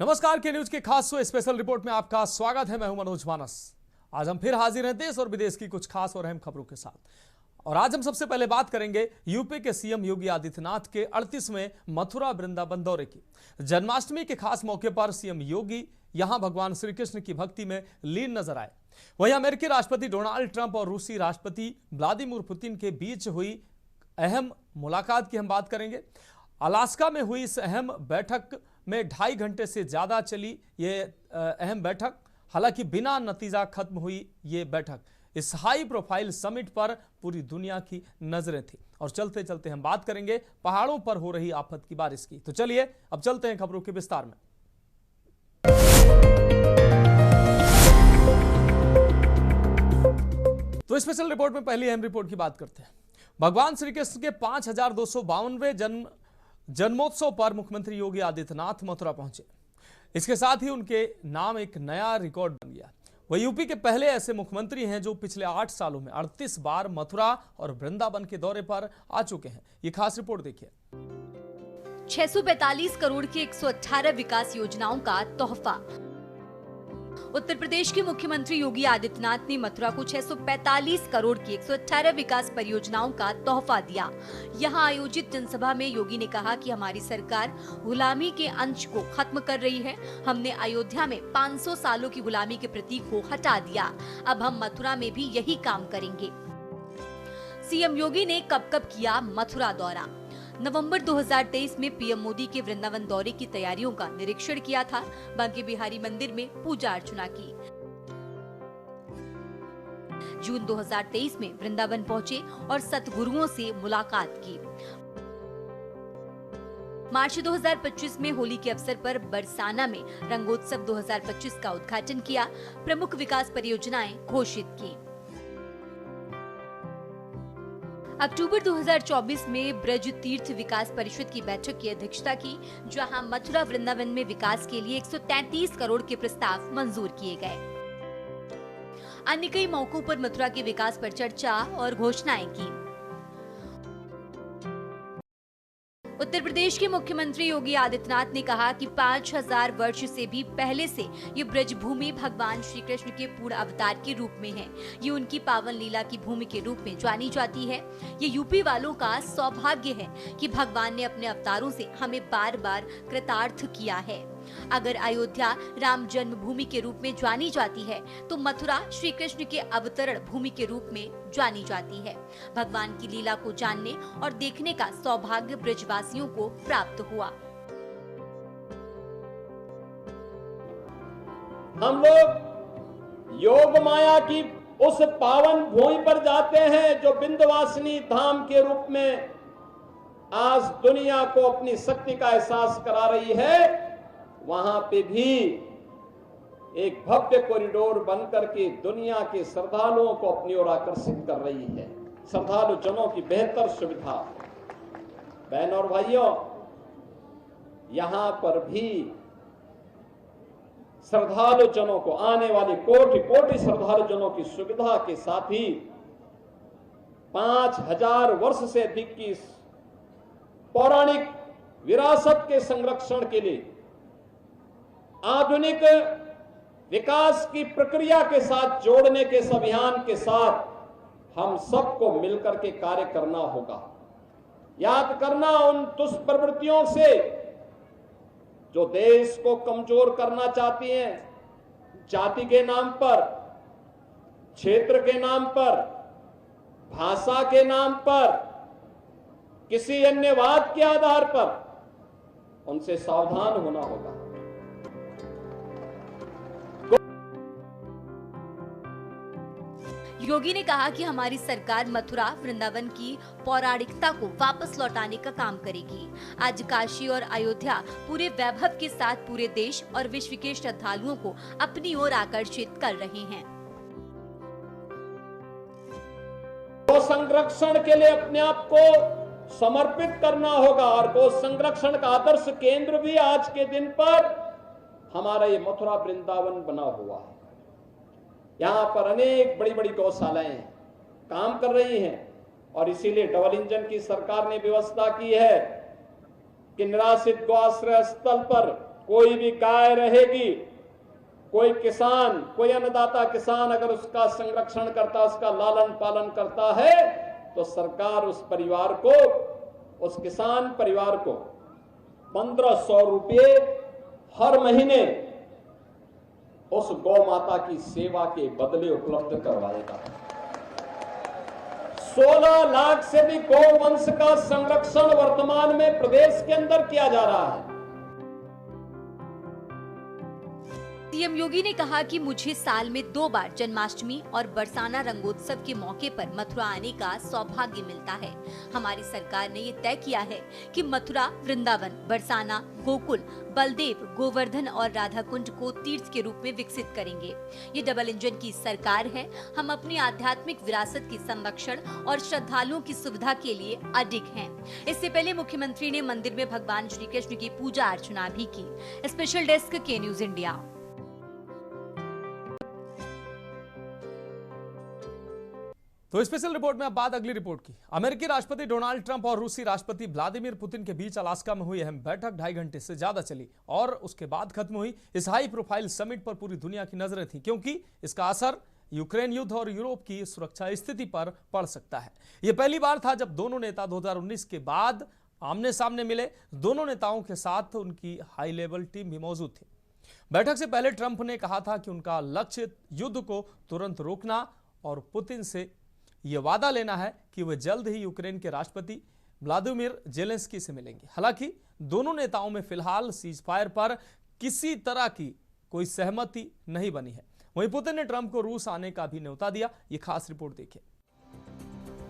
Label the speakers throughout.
Speaker 1: नमस्कार के न्यूज के खास स्पेशल रिपोर्ट में आपका स्वागत है। मैं हूं मनोज मानस। आज हम फिर हाजिर हैं देश और विदेश की कुछ खास और अहम खबरों के साथ। और आज हम सबसे पहले बात करेंगे यूपी के सीएम योगी आदित्यनाथ के 38वें मथुरा वृंदावन दौरे की। जन्माष्टमी के खास मौके पर सीएम योगी यहां भगवान श्री कृष्ण की भक्ति में लीन नजर आए। वहीं अमेरिकी राष्ट्रपति डोनाल्ड ट्रंप और रूसी राष्ट्रपति व्लादिमीर पुतिन के बीच हुई अहम मुलाकात की हम बात करेंगे। अलास्का में हुई इस अहम बैठक में 2.5 घंटे से ज्यादा चली ये अहम बैठक। हालांकि बिना नतीजा खत्म हुई ये बैठक। इस हाई प्रोफाइल समिट पर पूरी दुनिया की नजरें थी। और चलते चलते हम बात करेंगे पहाड़ों पर हो रही आफत की बारिश की। तो चलिए अब चलते हैं खबरों के विस्तार में। तो स्पेशल रिपोर्ट में पहली अहम रिपोर्ट की बात करते हैं। भगवान श्री कृष्ण के 5252वें जन्मोत्सव पर मुख्यमंत्री योगी आदित्यनाथ मथुरा पहुंचे। इसके साथ ही उनके नाम एक नया रिकॉर्ड बन गया। वह यूपी के पहले ऐसे मुख्यमंत्री हैं जो पिछले 8 सालों में 38 बार मथुरा और वृंदावन के दौरे पर आ चुके हैं। ये खास रिपोर्ट देखिए।
Speaker 2: 645 करोड़ की 118 विकास योजनाओं का तोहफा। उत्तर प्रदेश के मुख्यमंत्री योगी आदित्यनाथ ने मथुरा को 645 करोड़ की 118 विकास परियोजनाओं का तोहफा दिया। यहां आयोजित जनसभा में योगी ने कहा कि हमारी सरकार गुलामी के अंश को खत्म कर रही है। हमने अयोध्या में 500 सालों की गुलामी के प्रतीक को हटा दिया। अब हम मथुरा में भी यही काम करेंगे। सीएम योगी ने कब किया मथुरा दौरा। नवंबर 2023 में पीएम मोदी के वृंदावन दौरे की तैयारियों का निरीक्षण किया था। बांके बिहारी मंदिर में पूजा अर्चना की। जून 2023 में वृंदावन पहुंचे और सतगुरुओं से मुलाकात की। मार्च 2025 में होली के अवसर पर बरसाना में रंगोत्सव 2025 का उद्घाटन किया। प्रमुख विकास परियोजनाएं घोषित की। अक्टूबर 2024 में ब्रज तीर्थ विकास परिषद की बैठक की अध्यक्षता की, जहां मथुरा वृंदावन में विकास के लिए 133 करोड़ के प्रस्ताव मंजूर किए गए। अन्य कई मौकों पर मथुरा के विकास पर चर्चा और घोषणाएं की। उत्तर प्रदेश के मुख्यमंत्री योगी आदित्यनाथ ने कहा कि 5000 वर्ष से भी पहले से ये ब्रजभूमि भगवान श्री कृष्ण के पूर्ण अवतार के रूप में है। ये उनकी पावन लीला की भूमि के रूप में जानी जाती है। ये यूपी वालों का सौभाग्य है कि भगवान ने अपने अवतारों से हमें बार बार कृतार्थ किया है। अगर अयोध्या राम जन्मभूमि के रूप में जानी जाती है तो मथुरा श्री कृष्ण के अवतरण भूमि के रूप में जानी जाती है। भगवान की लीला को जानने और देखने का सौभाग्य ब्रजवासियों को प्राप्त हुआ।
Speaker 3: हम लोग योग माया की उस पावन भूमि पर जाते हैं जो विंध्यवासिनी धाम के रूप में आज दुनिया को अपनी शक्ति का एहसास करा रही है। वहां पे भी एक भव्य कॉरिडोर बनकर के दुनिया के श्रद्धालुओं को अपनी ओर आकर्षित कर रही है। श्रद्धालु जनों की बेहतर सुविधा। बहनों और भाइयों, यहां पर भी श्रद्धालु जनों को, आने वाले कोटि कोटि श्रद्धालु जनों की सुविधा के साथ ही 5000 वर्ष से अधिक की पौराणिक विरासत के संरक्षण के लिए आधुनिक विकास की प्रक्रिया के साथ जोड़ने के इस अभियान के साथ हम सबको मिलकर के कार्य करना होगा। याद करना उन दुष्प्रवृत्तियों से जो देश को कमजोर करना चाहती हैं, जाति के नाम पर, क्षेत्र के नाम पर, भाषा के नाम पर, किसी अन्य वाद के आधार पर, उनसे सावधान होना होगा।
Speaker 2: योगी ने कहा कि हमारी सरकार मथुरा वृंदावन की पौराणिकता को वापस लौटाने का काम करेगी। आज काशी और अयोध्या पूरे वैभव के साथ पूरे देश और विश्व के श्रद्धालुओं को अपनी ओर आकर्षित कर रहे हैं।
Speaker 3: गौ संरक्षण के लिए अपने आप को समर्पित करना होगा और गौ संरक्षण का आदर्श केंद्र भी आज के दिन पर हमारा ये मथुरा वृंदावन बना हुआ है। यहां पर अनेक बड़ी बड़ी गौशालाएं काम कर रही हैं और इसीलिए डबल इंजन की सरकार ने व्यवस्था की है कि निराश्रित गौ आश्रय स्थल पर कोई भी गाय रहेगी, कोई किसान, कोई अन्नदाता किसान अगर उसका संरक्षण करता, उसका लालन पालन करता है, तो सरकार उस परिवार को, उस किसान परिवार को 1500 रुपये हर महीने उस गौ माता की सेवा के बदले उपलब्ध करवाएगा। 16 लाख से भी गौवंश का संरक्षण वर्तमान में प्रदेश के अंदर किया जा रहा है।
Speaker 2: सीएम योगी ने कहा कि मुझे साल में 2 बार जन्माष्टमी और बरसाना रंगोत्सव के मौके पर मथुरा आने का सौभाग्य मिलता है। हमारी सरकार ने ये तय किया है कि मथुरा, वृंदावन, बरसाना, गोकुल, बलदेव, गोवर्धन और राधा कुंड को तीर्थ के रूप में विकसित करेंगे। ये डबल इंजन की सरकार है। हम अपनी आध्यात्मिक विरासत की संरक्षण और श्रद्धालुओं की सुविधा के लिए अडिग हैं। इससे पहले मुख्यमंत्री ने मंदिर में भगवान श्री कृष्ण की पूजा अर्चना भी की। स्पेशल डेस्क के न्यूज इंडिया।
Speaker 1: तो स्पेशल रिपोर्ट में अब बात अगली रिपोर्ट की। अमेरिकी राष्ट्रपति डोनाल्ड ट्रंप और रूसी राष्ट्रपति व्लादिमीर पुतिन के बीच अलास्का में हुई अहम बैठक 2.5 घंटे से ज्यादा चली और उसके बाद खत्म हुई। इस हाई प्रोफाइल समिट पर पूरी दुनिया की नजरें थीं, क्योंकि इसका असर यूक्रेन युद्ध और यूरोप की सुरक्षा स्थिति पर पड़ सकता है। यह पहली बार था जब दोनों नेता 2019 के बाद आमने सामने मिले। दोनों नेताओं के साथ उनकी हाई लेवल टीम भी मौजूद थी। बैठक से पहले ट्रंप ने कहा था कि उनका लक्ष्य युद्ध को तुरंत रोकना और पुतिन से यह वादा लेना है कि वे जल्द ही यूक्रेन के राष्ट्रपति व्लादिमीर जेलेंस्की से मिलेंगे। हालांकि दोनों नेताओं में फिलहाल सीजफायर पर किसी तरह की कोई सहमति नहीं बनी है। वहीं पुतिन ने ट्रंप को रूस आने का भी न्योता दिया। ये खास रिपोर्ट देखिए।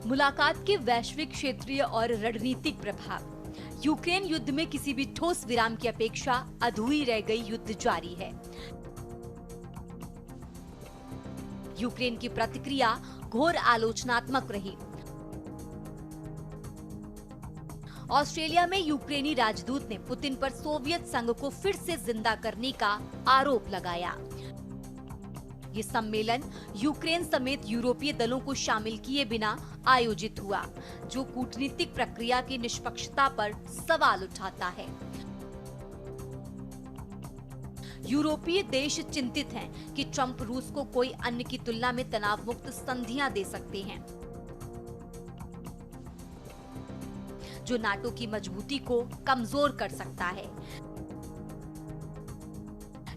Speaker 2: मुलाकात के वैश्विक, क्षेत्रीय और रणनीतिक प्रभाव। यूक्रेन युद्ध में किसी भी ठोस विराम की अपेक्षा अधूरी रह गई युद्ध जारी है। यूक्रेन की प्रतिक्रिया घोर आलोचनात्मक रही। ऑस्ट्रेलिया में यूक्रेनी राजदूत ने पुतिन पर सोवियत संघ को फिर से जिंदा करने का आरोप लगाया। ये सम्मेलन यूक्रेन समेत यूरोपीय दलों को शामिल किए बिना आयोजित हुआ, जो कूटनीतिक प्रक्रिया की निष्पक्षता पर सवाल उठाता है। यूरोपीय देश चिंतित हैं कि ट्रंप रूस को कोई अन्य की तुलना में तनाव मुक्त संधियां दे सकते हैं, जो नाटो की मजबूती को कमजोर कर सकता है।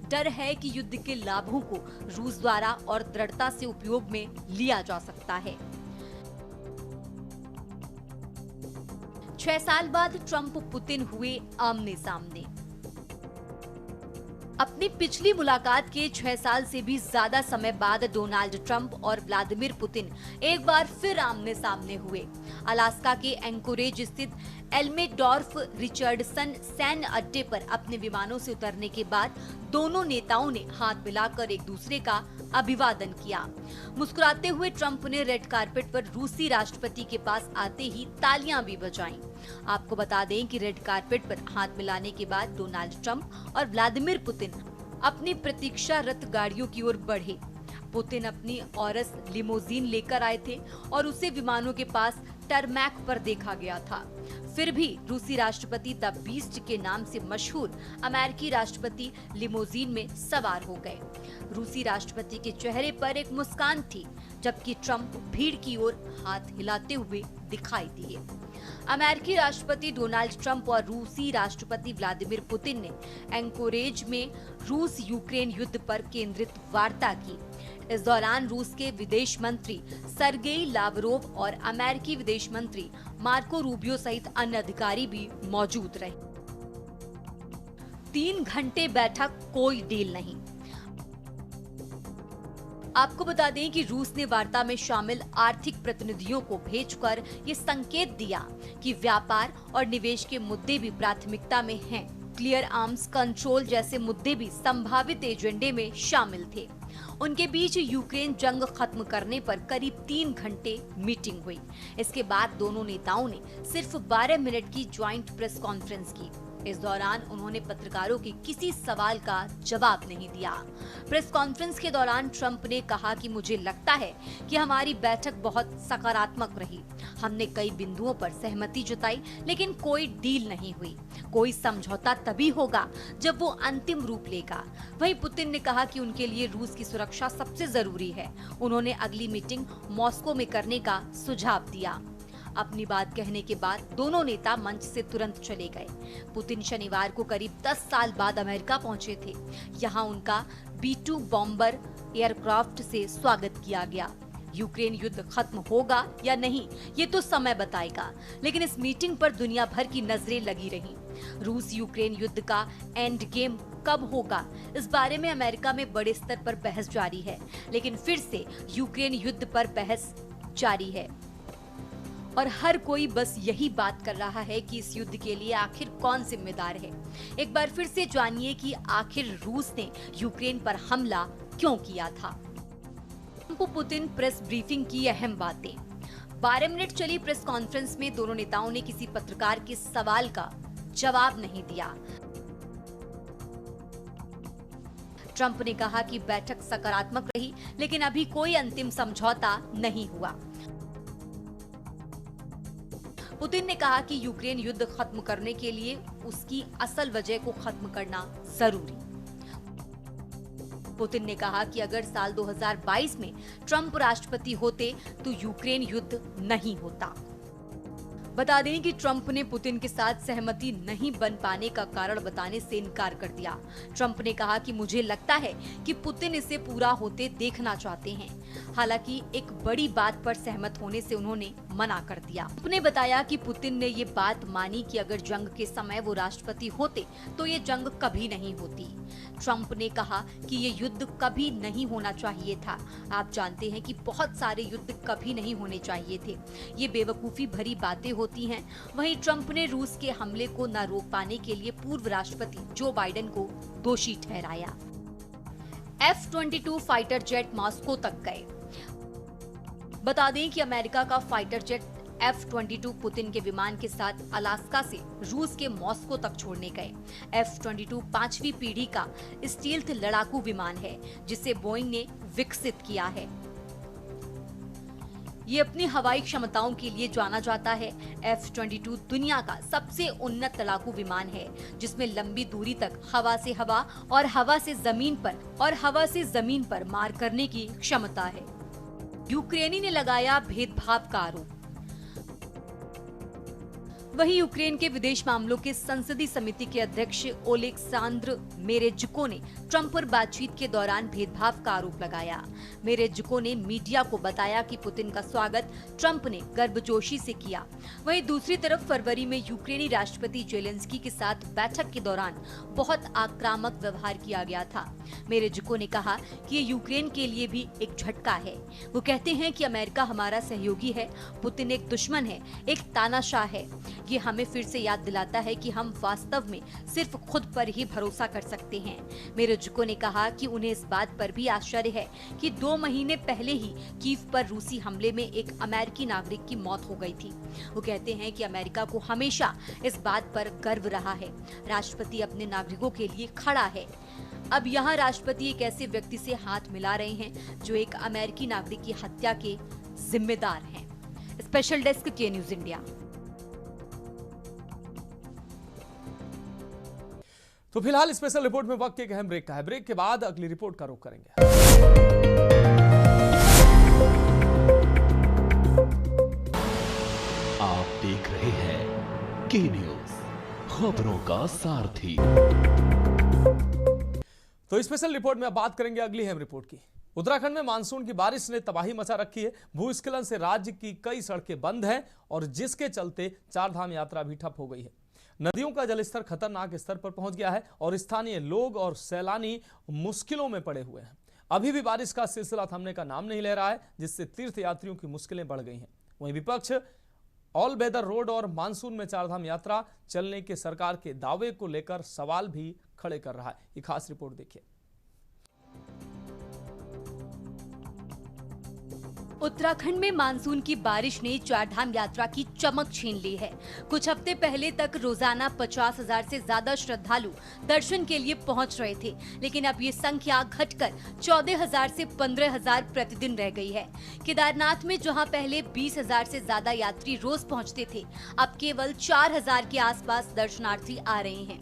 Speaker 2: डर है कि युद्ध के लाभों को रूस द्वारा और दृढ़ता से उपयोग में लिया जा सकता है। 6 साल बाद ट्रंप पुतिन हुए आमने सामने। अपनी पिछली मुलाकात के 6 साल से भी ज्यादा समय बाद डोनाल्ड ट्रंप और व्लादिमीर पुतिन एक बार फिर आमने सामने हुए। अलास्का के एंकोरेज स्थित एल्मेडॉर्फ रिचर्डसन सैन्य अड्डे पर अपने विमानों से उतरने के बाद दोनों नेताओं ने हाथ मिलाकर एक दूसरे का अभिवादन किया। मुस्कुराते हुए ट्रंप ने रेड कारपेट पर रूसी राष्ट्रपति के पास आते ही तालियां भी बजाईं। आपको बता दें कि रेड कारपेट पर हाथ मिलाने के बाद डोनाल्ड ट्रंप और व्लादिमीर पुतिन अपनी प्रतीक्षारत गाड़ियों की ओर बढ़े। पुतिन अपनी औरस लिमोजीन लेकर आए थे और उसे विमानों के पास टरमैक पर देखा गया था। फिर भी रूसी राष्ट्रपति द बीस्ट के नाम से मशहूर अमेरिकी राष्ट्रपति लिमोजीन में सवार हो गए। रूसी राष्ट्रपति के चेहरे पर एक मुस्कान थी, जबकि ट्रंप भीड़ की ओर हाथ हिलाते हुए दिखाई दिए। अमेरिकी राष्ट्रपति डोनाल्ड ट्रंप और रूसी राष्ट्रपति व्लादिमीर पुतिन ने एंकोरेज में रूस यूक्रेन युद्ध पर केंद्रित वार्ता की। इस दौरान रूस के विदेश मंत्री सर्गेई लावरोव और अमेरिकी विदेश मंत्री मार्को रूबियो सहित अन्य अधिकारी भी मौजूद रहे। 3 घंटे बैठक, कोई डील नहीं। आपको बता दें कि रूस ने वार्ता में शामिल आर्थिक प्रतिनिधियों को भेजकर ये संकेत दिया कि व्यापार और निवेश के मुद्दे भी प्राथमिकता में हैं। क्लियर आर्म्स कंट्रोल जैसे मुद्दे भी संभावित एजेंडे में शामिल थे। उनके बीच यूक्रेन जंग खत्म करने पर करीब 3 घंटे मीटिंग हुई। इसके बाद दोनों नेताओं ने सिर्फ 12 मिनट की ज्वाइंट प्रेस कॉन्फ्रेंस की। इस दौरान उन्होंने पत्रकारों के किसी सवाल का जवाब नहीं दिया। प्रेस कॉन्फ्रेंस के दौरान ट्रंप ने कहा कि मुझे लगता है कि हमारी बैठक बहुत सकारात्मक रही। हमने कई बिंदुओं पर सहमति जताई, लेकिन कोई डील नहीं हुई। कोई समझौता तभी होगा जब वो अंतिम रूप लेगा। वहीं पुतिन ने कहा कि उनके लिए रूस की सुरक्षा सबसे जरूरी है। उन्होंने अगली मीटिंग मॉस्को में करने का सुझाव दिया। अपनी बात कहने के बाद दोनों नेता मंच से तुरंत चले गए। पुतिन शनिवार को करीब 10 साल बाद अमेरिका पहुंचे थे। यहाँ उनका B-2 बॉम्बर एयरक्राफ्ट से स्वागत किया गया। यूक्रेन युद्ध खत्म होगा या नहीं, ये तो समय बताएगा, लेकिन इस मीटिंग पर दुनिया भर की नजरें लगी रहीं। रूस यूक्रेन युद्ध का एंड गेम कब होगा, इस बारे में अमेरिका में बड़े स्तर पर बहस जारी है, लेकिन फिर से यूक्रेन युद्ध पर बहस जारी है और हर कोई बस यही बात कर रहा है कि इस युद्ध के लिए आखिर कौन जिम्मेदार है। एक बार फिर से जानिए कि आखिर रूस ने यूक्रेन पर हमला क्यों किया था। पुतिन प्रेस ब्रीफिंग की अहम बातें। 12 मिनट चली प्रेस कॉन्फ्रेंस में दोनों नेताओं ने किसी पत्रकार के सवाल का जवाब नहीं दिया। ट्रंप ने कहा कि बैठक सकारात्मक रही, लेकिन अभी कोई अंतिम समझौता नहीं हुआ। पुतिन ने कहा कि यूक्रेन युद्ध खत्म करने के लिए उसकी असल वजह को खत्म करना जरूरी। पुतिन ने कहा कि अगर साल 2022 में ट्रंप राष्ट्रपति होते तो यूक्रेन युद्ध नहीं होता। बता दें कि ट्रंप ने पुतिन के साथ सहमति नहीं बन पाने का कारण बताने से इनकार कर दिया। ट्रंप ने कहा कि मुझे लगता है कि पुतिन इसे पूरा होते देखना चाहते हैं। हालांकि एक बड़ी बात पर सहमत होने से उन्होंने मना कर दिया। उन्होंने बताया कि पुतिन ने ये बात मानी कि अगर जंग के समय वो राष्ट्रपति होते तो ये जंग कभी नहीं होती। ट्रंप ने कहा कि ये युद्ध कभी नहीं होना चाहिए था। आप जानते हैं कि बहुत सारे युद्ध कभी नहीं होने चाहिए थे। ये बेवकूफी भरी बातें होती हैं। वहीं ट्रंप ने रूस के हमले को न रोक पाने के लिए पूर्व राष्ट्रपति जो बाइडेन को दोषी ठहराया। F-22 फाइटर जेट मॉस्को तक गए। बता दें कि अमेरिका का फाइटर जेट F-22 पुतिन के विमान के साथ अलास्का से रूस के मॉस्को तक छोड़ने गए। F-22 पांचवी पीढ़ी का स्टील्थ लड़ाकू विमान है, जिसे बोइंग ने विकसित किया है। ये अपनी हवाई क्षमताओं के लिए जाना जाता है। F-22 दुनिया का सबसे उन्नत लड़ाकू विमान है, जिसमें लंबी दूरी तक हवा से हवा और हवा से जमीन पर मार करने की क्षमता है। यूक्रेनी ने लगाया भेदभाव का आरोप। वहीं यूक्रेन के विदेश मामलों के संसदीय समिति के अध्यक्ष ओलेक्सांद्र मेरेज़्को ने ट्रंप पर बातचीत के दौरान भेदभाव का आरोप लगाया। मेरेज़्को ने मीडिया को बताया कि पुतिन का स्वागत ट्रंप ने गर्मजोशी से किया। वहीं दूसरी तरफ फरवरी में यूक्रेनी राष्ट्रपति जेलेंस्की के साथ बैठक के दौरान बहुत आक्रामक व्यवहार किया गया था। मेरेज़्को ने कहा कि ये यूक्रेन के लिए भी एक झटका है। वो कहते हैं कि अमेरिका हमारा सहयोगी है, पुतिन एक दुश्मन है, एक तानाशाह है। ये हमें फिर से याद दिलाता है कि हम वास्तव में सिर्फ खुद पर ही भरोसा कर सकते हैं। मेरेज़्को ने कहा कि उन्हें इस बात पर भी आश्चर्य है कि 2 महीने पहले ही कीव पर रूसी हमले में एक अमेरिकी नागरिक की मौत हो गई थी। वो कहते हैं कि अमेरिका को हमेशा इस बात पर गर्व रहा है, राष्ट्रपति अपने नागरिकों के लिए खड़ा है। अब यहाँ राष्ट्रपति एक ऐसे व्यक्ति से हाथ मिला रहे हैं जो एक अमेरिकी नागरिक की हत्या के जिम्मेदार हैं। स्पेशल डेस्क के न्यूज इंडिया।
Speaker 1: तो फिलहाल स्पेशल रिपोर्ट में वक्त एक अहम ब्रेक का है। ब्रेक के बाद अगली रिपोर्ट का रुख करेंगे।
Speaker 4: आप देख रहे हैं के न्यूज, खबरों का सारथी।
Speaker 1: तो स्पेशल रिपोर्ट में अब बात करेंगे अगली अहम रिपोर्ट की। उत्तराखंड में मानसून की बारिश ने तबाही मचा रखी है। भूस्खलन से राज्य की कई सड़कें बंद हैं और जिसके चलते चारधाम यात्रा भी ठप हो गई है। नदियों का जलस्तर खतरनाक स्तर पर पहुंच गया है और स्थानीय लोग और सैलानी मुश्किलों में पड़े हुए हैं। अभी भी बारिश का सिलसिला थमने का नाम नहीं ले रहा है, जिससे तीर्थयात्रियों की मुश्किलें बढ़ गई हैं। वहीं विपक्ष ऑल वेदर रोड और मानसून में चारधाम यात्रा चलने के सरकार के दावे को लेकर सवाल भी खड़े कर रहा है। ये खास रिपोर्ट देखिए।
Speaker 2: उत्तराखंड में मानसून की बारिश ने चारधाम यात्रा की चमक छीन ली है। कुछ हफ्ते पहले तक रोजाना 50,000 से ज्यादा श्रद्धालु दर्शन के लिए पहुंच रहे थे, लेकिन अब ये संख्या घटकर 14,000 से 15,000 प्रतिदिन रह गई है। केदारनाथ में जहां पहले 20,000 से ज्यादा यात्री रोज पहुंचते थे, अब केवल 4,000 के आसपास दर्शनार्थी आ रहे हैं।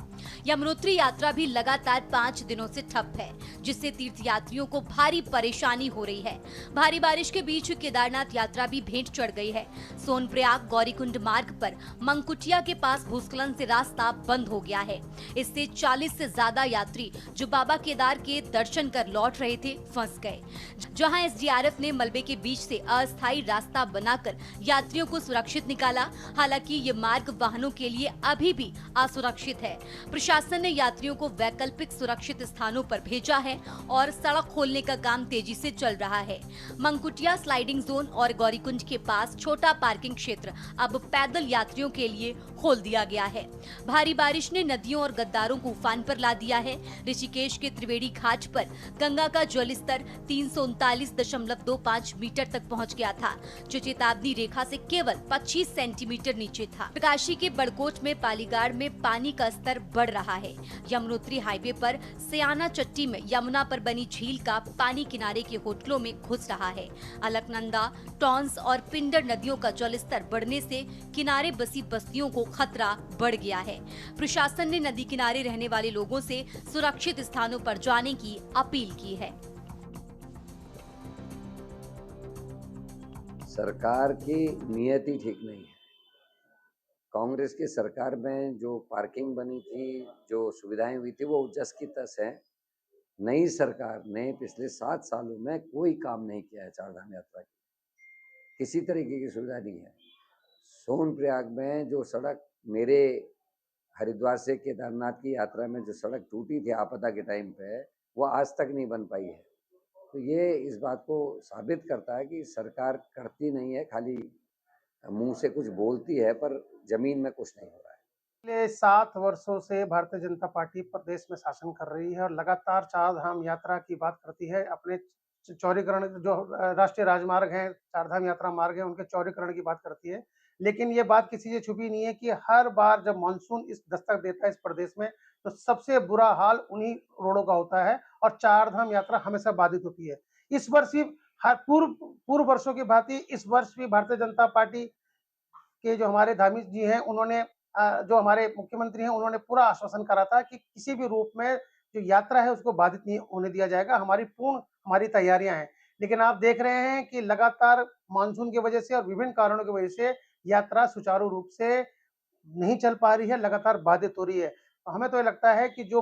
Speaker 2: यमुनोत्री यात्रा भी लगातार 5 दिनों से ठप है, जिससे तीर्थयात्रियों को भारी परेशानी हो रही है। भारी बारिश के बीच केदारनाथ यात्रा भी भेंट चढ़ गई है। सोनप्रयाग गौरीकुंड मार्ग पर मंकुटिया के पास भूस्खलन से रास्ता बंद हो गया है। इससे 40 से ज्यादा यात्री जो बाबा केदार के दर्शन कर लौट रहे थे, फंस गए। जहां एसडीआरएफ ने मलबे के बीच से अस्थायी रास्ता बनाकर यात्रियों को सुरक्षित निकाला। हालांकि ये मार्ग वाहनों के लिए अभी भी असुरक्षित है। प्रशासन ने यात्रियों को वैकल्पिक सुरक्षित स्थानों पर भेजा है और सड़क खोलने का काम तेजी से चल रहा है। मंकुटिया स्लाइडिंग जोन और गौरीकुंज के पास छोटा पार्किंग क्षेत्र अब पैदल यात्रियों के लिए खोल दिया गया है। भारी बारिश ने नदियों और गद्दारों को उफान पर ला दिया है। ऋषिकेश के त्रिवेणी घाट पर गंगा का जलस्तर 339.25 मीटर तक पहुंच गया था, जो चेतावनी रेखा से केवल 25 सेंटीमीटर नीचे था। काशी के बड़कोट में पालीगाड़ में पानी का स्तर बढ़ रहा है। यमुनोत्री हाईवे पर सयाना चट्टी में यमुना पर बनी झील का पानी किनारे के होटलों में घुस रहा है। अलकनंदा, टॉन्स और पिंडर नदियों का जलस्तर बढ़ने से किनारे बसी बस्तियों को खतरा बढ़ गया है। प्रशासन ने नदी किनारे रहने वाले लोगों से सुरक्षित स्थानों पर जाने की अपील की है।
Speaker 5: सरकार की नीयत ही ठीक नहीं है। कांग्रेस की सरकार में जो पार्किंग बनी थी, जो सुविधाएं हुई थी, वो जस की तस है। नई सरकार ने पिछले 7 सालों में कोई काम नहीं किया है। चारधाम यात्रा की किसी तरीके की सुविधा नहीं है। सोनप्रयाग में जो सड़क, मेरे हरिद्वार से केदारनाथ की यात्रा में जो सड़क टूटी थी आपदा के टाइम पे, वो आज तक नहीं बन पाई है। तो ये इस बात को साबित करता है कि सरकार करती नहीं है, खाली मुंह से कुछ बोलती है पर जमीन में कुछ नहीं हो रहा है।
Speaker 6: पिछले 7 वर्षों से भारतीय जनता पार्टी प्रदेश में शासन कर रही है और लगातार चारधाम यात्रा की बात करती है। अपने चौड़ीकरण, जो राष्ट्रीय राजमार्ग हैं, चारधाम यात्रा मार्ग है, उनके चौड़ीकरण की बात करती है। लेकिन ये बात किसी से छुपी नहीं है कि हर बार जब मानसून इस दस्तक देता है इस प्रदेश में, तो सबसे बुरा हाल उन्हीं रोडों का होता है और चारधाम यात्रा हमेशा बाधित होती है। इस वर्ष भी हर पूर्व वर्षों की भांति इस वर्ष भी भारतीय जनता पार्टी के जो हमारे धार्मिक जी हैं, उन्होंने जो हमारे मुख्यमंत्री हैं, उन्होंने पूरा आश्वासन करा था कि किसी भी रूप में जो यात्रा है उसको बाधित नहीं होने दिया जाएगा। हमारी तैयारियां हैं। लेकिन आप देख रहे हैं कि लगातार मानसून की वजह से और विभिन्न कारणों की वजह से यात्रा सुचारू रूप से नहीं चल पा रही है, लगातार बाधित हो रही है। तो हमें तो ये लगता है कि जो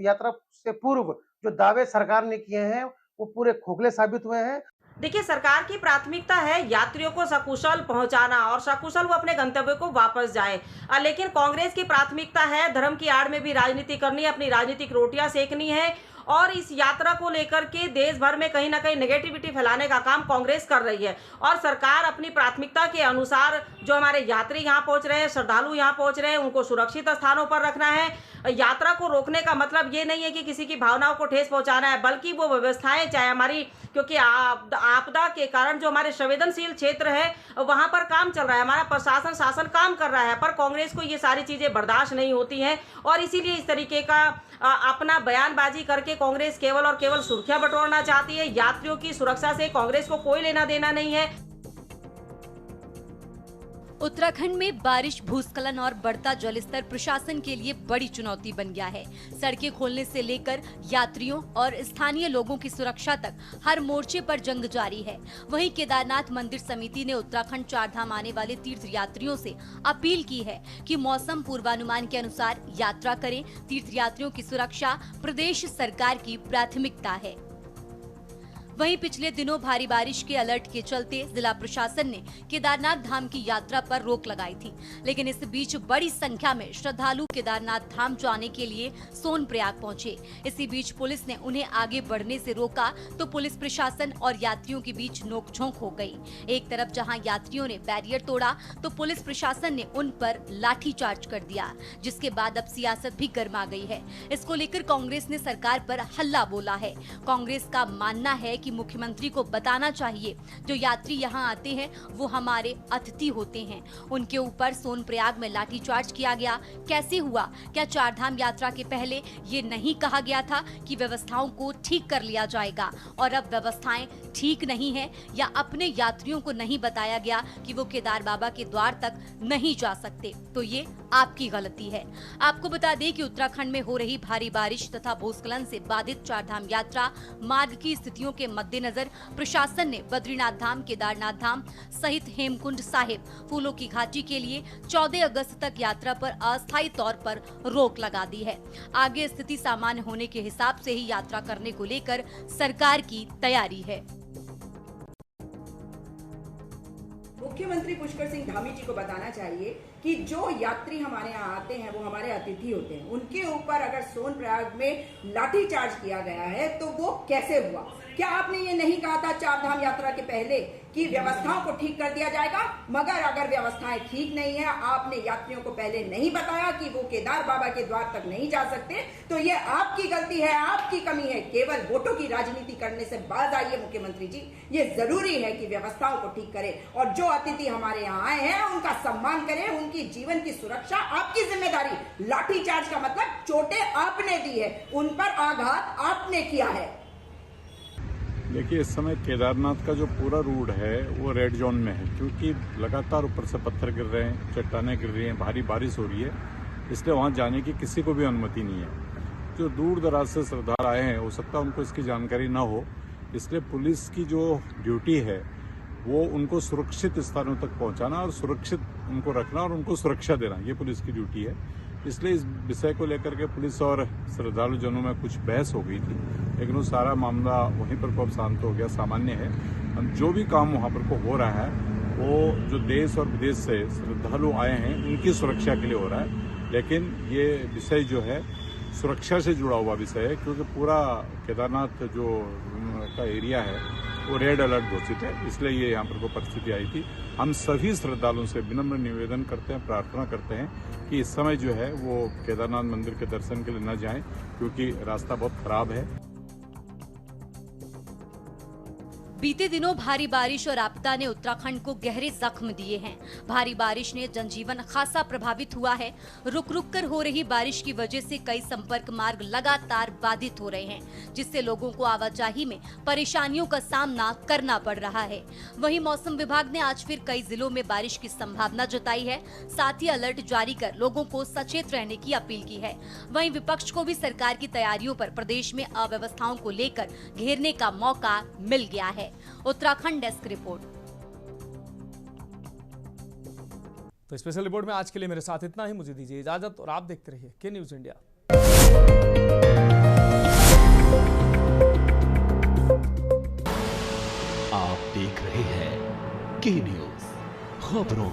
Speaker 6: यात्रा से पूर्व जो दावे सरकार ने किए हैं वो पूरे खोखले साबित हुए हैं।
Speaker 7: देखिए, सरकार की प्राथमिकता है यात्रियों को सकुशल पहुंचाना और सकुशल वो अपने गंतव्य को वापस जाए। लेकिन कांग्रेस की प्राथमिकता है धर्म की आड़ में भी राजनीति करनी है, अपनी राजनीतिक रोटियां सेकनी है और इस यात्रा को लेकर के देश भर में कहीं ना कहीं नेगेटिविटी फैलाने का काम कांग्रेस कर रही है। और सरकार अपनी प्राथमिकता के अनुसार जो हमारे यात्री यहाँ पहुँच रहे हैं, श्रद्धालु यहाँ पहुँच रहे हैं, उनको सुरक्षित स्थानों पर रखना है। यात्रा को रोकने का मतलब ये नहीं है कि किसी की भावनाओं को ठेस पहुंचाना है, बल्कि वो व्यवस्थाएं, चाहे हमारी, क्योंकि आपदा के कारण जो हमारे संवेदनशील क्षेत्र है वहां पर काम चल रहा है, हमारा प्रशासन शासन काम कर रहा है, पर कांग्रेस को ये सारी चीजें बर्दाश्त नहीं होती हैं और इसीलिए इस तरीके का अपना बयानबाजी करके कांग्रेस केवल और केवल सुर्खियां बटोरना चाहती है। यात्रियों की सुरक्षा से कांग्रेस को कोई लेना देना नहीं है।
Speaker 2: उत्तराखंड में बारिश, भूस्खलन और बढ़ता जलस्तर प्रशासन के लिए बड़ी चुनौती बन गया है। सड़कें खोलने से लेकर यात्रियों और स्थानीय लोगों की सुरक्षा तक हर मोर्चे पर जंग जारी है। वहीं केदारनाथ मंदिर समिति ने उत्तराखंड चारधाम आने वाले तीर्थ यात्रियों से अपील की है कि मौसम पूर्वानुमान के अनुसार यात्रा करें। तीर्थयात्रियों की सुरक्षा प्रदेश सरकार की प्राथमिकता है। वहीं पिछले दिनों भारी बारिश के अलर्ट के चलते जिला प्रशासन ने केदारनाथ धाम की यात्रा पर रोक लगाई थी, लेकिन इस बीच बड़ी संख्या में श्रद्धालु केदारनाथ धाम जाने के लिए सोनप्रयाग पहुंचे। इसी बीच पुलिस ने उन्हें आगे बढ़ने से रोका तो पुलिस प्रशासन और यात्रियों के बीच नोकझोंक हो गई। एक तरफ जहां यात्रियों ने बैरियर तोड़ा तो पुलिस प्रशासन ने उन पर लाठीचार्ज कर दिया, जिसके बाद अब सियासत भी गर्मा गई है। इसको लेकर कांग्रेस ने सरकार पर हल्ला बोला है। कांग्रेस का मानना है कि मुख्यमंत्री को बताना चाहिए जो यात्री यहाँ आते हैं वो हमारे अतिथि होते हैं। उनके ऊपर सोनप्रयाग में लाठीचार्ज किया गया, कैसे हुआ? क्या चारधाम यात्रा के पहले ये नहीं कहा गया था कि व्यवस्थाओं को ठीक कर लिया जाएगा और अब व्यवस्थाएं ठीक नहीं है, या अपने यात्रियों को नहीं बताया गया कि वो केदार बाबा के द्वार तक नहीं जा सकते? तो ये आपकी गलती है। आपको बता दें कि उत्तराखंड में हो रही भारी बारिश तथा भूस्खलन से बाधित चारधाम यात्रा मार्ग की स्थितियों के मद्देनजर प्रशासन ने बद्रीनाथ धाम, केदारनाथ धाम सहित हेमकुंड साहिब, फूलों की घाटी के लिए 14 अगस्त तक यात्रा पर अस्थायी तौर पर रोक लगा दी है। आगे स्थिति सामान्य होने के हिसाब से ही यात्रा करने को लेकर सरकार की तैयारी है।
Speaker 8: मुख्यमंत्री पुष्कर सिंह धामी जी को बताना चाहिए कि जो यात्री हमारे यहाँ आते हैं वो हमारे अतिथि होते हैं। उनके ऊपर अगर सोनप्रयाग में लाठीचार्ज किया गया है तो वो कैसे हुआ? क्या आपने ये नहीं कहा था चारधाम यात्रा के पहले कि व्यवस्थाओं को ठीक कर दिया जाएगा? मगर अगर व्यवस्थाएं ठीक नहीं है, आपने यात्रियों को पहले नहीं बताया कि वो केदार बाबा के द्वार तक नहीं जा सकते, तो ये आपकी गलती है, आपकी कमी है। केवल वोटों की राजनीति करने से बाज आइए मुख्यमंत्री जी। ये जरूरी है कि व्यवस्थाओं को ठीक करें और जो अतिथि हमारे यहाँ आए हैं उनका सम्मान करें, उनकी जीवन की सुरक्षा आपकी जिम्मेदारी। लाठीचार्ज का मतलब चोटें आपने दी है, उन पर आघात आपने किया है।
Speaker 9: देखिए, इस समय केदारनाथ का जो पूरा रूट है वो रेड जोन में है, क्योंकि लगातार ऊपर से पत्थर गिर रहे हैं, चट्टानें गिर रही हैं, भारी बारिश हो रही है, इसलिए वहाँ जाने की किसी को भी अनुमति नहीं है। जो दूर दराज से श्रद्धालु आए हैं, हो सकता है उनको इसकी जानकारी ना हो, इसलिए पुलिस की जो ड्यूटी है वो उनको सुरक्षित स्थानों तक पहुँचाना और सुरक्षित उनको रखना और उनको सुरक्षा देना, ये पुलिस की ड्यूटी है। इसलिए इस विषय को लेकर के पुलिस और श्रद्धालु जनों में कुछ बहस हो गई थी, लेकिन वो सारा मामला वहीं पर को शांत हो गया, सामान्य है। हम जो भी काम वहाँ पर को हो रहा है वो जो देश और विदेश से श्रद्धालु आए हैं उनकी सुरक्षा के लिए हो रहा है, लेकिन ये विषय जो है सुरक्षा से जुड़ा हुआ विषय है, क्योंकि पूरा केदारनाथ जो का एरिया है वो रेड अलर्ट घोषित है, इसलिए ये यहाँ पर को परिस्थिति आई थी। हम सभी श्रद्धालुओं से विनम्र निवेदन करते हैं, प्रार्थना करते हैं कि इस समय जो है वो केदारनाथ मंदिर के दर्शन के लिए न जाएं, क्योंकि रास्ता बहुत खराब है।
Speaker 2: बीते दिनों भारी बारिश और आपदा ने उत्तराखंड को गहरे जख्म दिए हैं। भारी बारिश ने जनजीवन खासा प्रभावित हुआ है। रुक रुक कर हो रही बारिश की वजह से कई संपर्क मार्ग लगातार बाधित हो रहे हैं, जिससे लोगों को आवाजाही में परेशानियों का सामना करना पड़ रहा है। वहीं मौसम विभाग ने आज फिर कई जिलों में बारिश की संभावना जताई है, साथ ही अलर्ट जारी कर लोगों को सचेत रहने की अपील की है। वहीं विपक्ष को भी सरकार की तैयारियों पर प्रदेश में अव्यवस्थाओं को लेकर घेरने का मौका मिल गया है। Uttarakhand desk report.
Speaker 1: तो स्पेशल रिपोर्ट में आज के लिए मेरे साथ इतना ही। मुझे दीजिए इजाजत और आप देखते रहिए के न्यूज इंडिया।
Speaker 4: आप देख रहे हैं के न्यूज खबरों